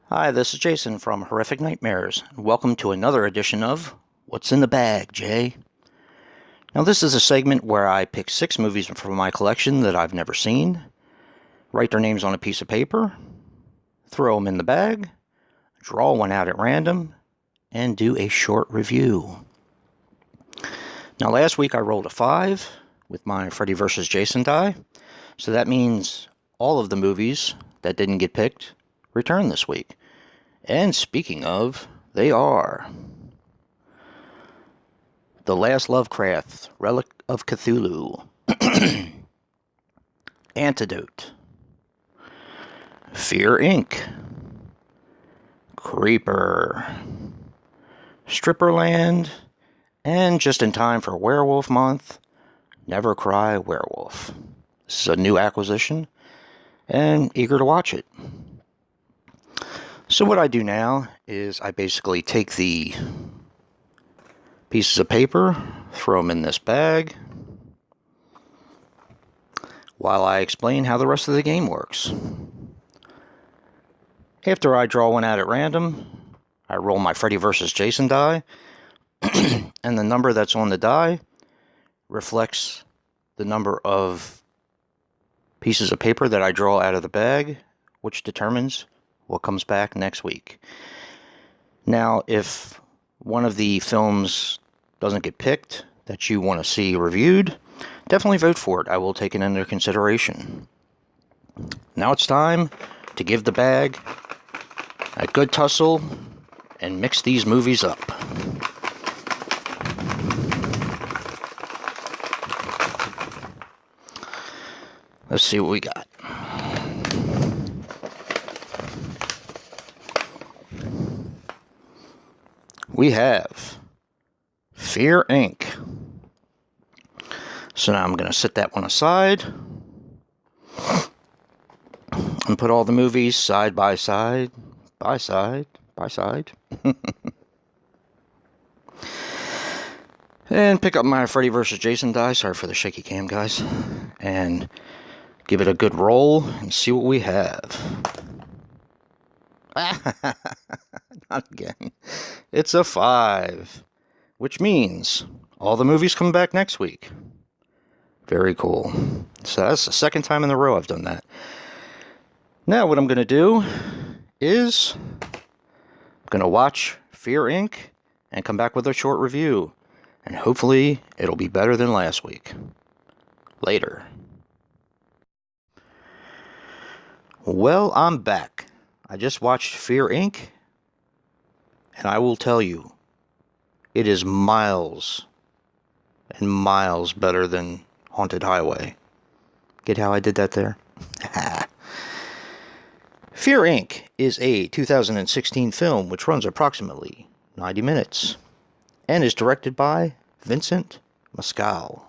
Hi, this is Jason from Horrific Nightmares, and welcome to another edition of What's in the Bag, Jay? Now, this is a segment where I pick 6 movies from my collection that I've never seen, write their names on a piece of paper, throw them in the bag, draw one out at random, and do a short review. Now, last week I rolled a 5 with my Freddy vs. Jason die, so that means all of the movies that didn't get picked return this week. And speaking of, they are The Last Lovecraft, Relic of Cthulhu, Antidote, Fear Inc., Creeper, Stripperland, and just in time for Werewolf Month, Never Cry Werewolf. This is a new acquisition, and eager to watch it. So what I do now is I basically take the pieces of paper, throw them in this bag, while I explain how the rest of the game works. After I draw one out at random, I roll my Freddy vs. Jason die, and the number that's on the die reflects the number of pieces of paper that I draw out of the bag, which determines what comes back next week. Now, if one of the films doesn't get picked that you want to see reviewed, definitely vote for it. I will take it into consideration. Now it's time to give the bag a good tussle and mix these movies up. Let's see what we got. We have Fear Inc. So now I'm going to set that one aside and put all the movies side by side, by side, by side. And pick up my Freddy vs. Jason die. Sorry for the shaky cam, guys. And give it a good roll and see what we have. Not again. It's a 5, which means all the movies come back next week. Very cool. So that's the second time in a row I've done that. Now what I'm going to do is I'm going to watch Fear Inc. and come back with a short review. And hopefully it'll be better than last week. Later. Well, I'm back. I just watched Fear Inc., and I will tell you, it is miles and miles better than Haunted Highway. Get how I did that there? Fear Inc. is a 2016 film which runs approximately 90 minutes and is directed by Vincent Mescal.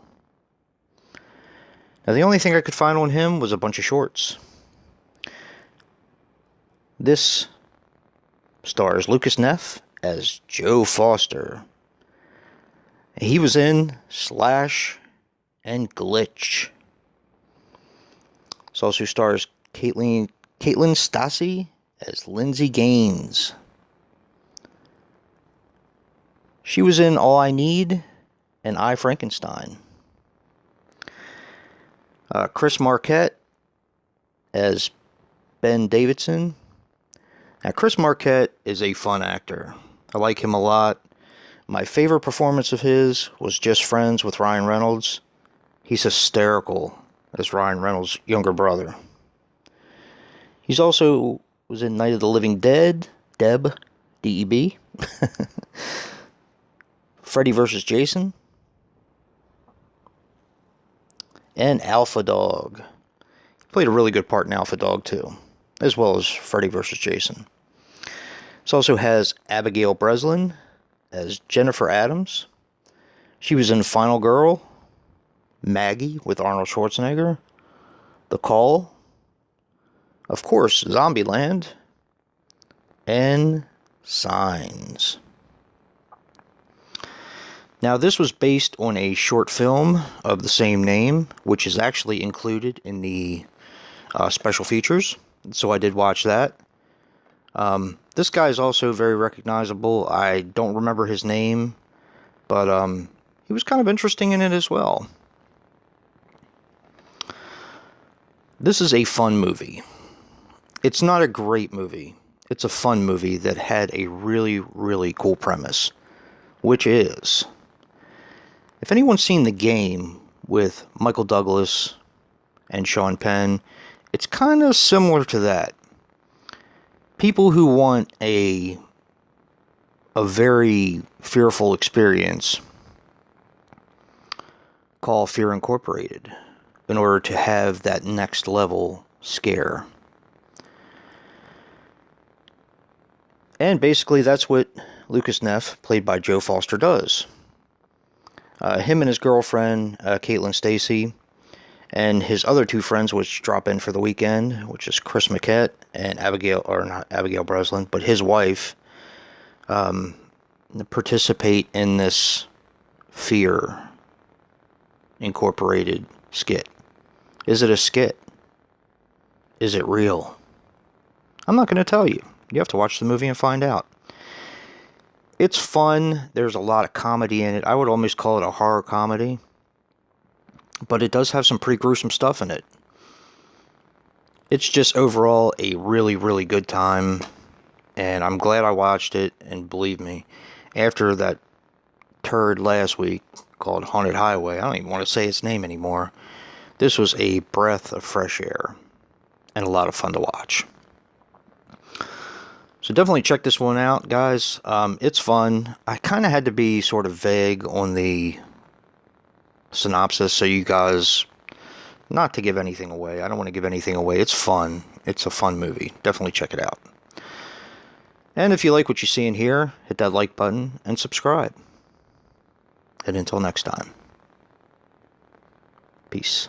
Now, the only thing I could find on him was a bunch of shorts. This stars Lucas Neff as Joe Foster. He was in Slash and Glitch. This also stars Caitlin Stassi as Lindsay Gaines. She was in All I Need and I, Frankenstein. Chris Marquette as Ben Davidson. Now, Chris Marquette is a fun actor. I like him a lot. My favorite performance of his was Just Friends with Ryan Reynolds. He's hysterical as Ryan Reynolds' younger brother. He's also was in Night of the Living Dead, Deb, D-E-B. Freddy vs. Jason. And Alpha Dog. He played a really good part in Alpha Dog, too, as well as Freddy vs. Jason. This also has Abigail Breslin as Jennifer Adams. She was in Final Girl, Maggie with Arnold Schwarzenegger, The Call, of course, Zombieland, and Signs. Now, this was based on a short film of the same name, which is actually included in the special features, so I did watch that. This guy is also very recognizable. I don't remember his name, but he was kind of interesting in it as well. This is a fun movie. It's not a great movie. It's a fun movie that had a really, really cool premise, which is, if anyone's seen The Game with Michael Douglas and Sean Penn, it's kind of similar to that. People who want a very fearful experience call Fear Incorporated in order to have that next level scare. And basically that's what Lucas Neff, played by Joe Foster, does. Him and his girlfriend, Caitlin Stacy, and his other two friends, which drop in for the weekend, which is Chris Mackett and Abigail, or not Abigail Breslin, but his wife, participate in this Fear Incorporated skit. Is it a skit? Is it real? I'm not going to tell you. You have to watch the movie and find out. It's fun. There's a lot of comedy in it. I would almost call it a horror comedy. But it does have some pretty gruesome stuff in it. It's just overall a really, really good time. And I'm glad I watched it. And believe me, after that turd last week called Haunted Highway, I don't even want to say its name anymore. This was a breath of fresh air. And a lot of fun to watch. So definitely check this one out, guys. It's fun. I kind of had to be sort of vague on the synopsis, so you guys, not to give anything away. I don't want to give anything away. It's fun. It's a fun movie. Definitely check it out. And if you like what you see in here, hit that like button and subscribe. And until next time, peace.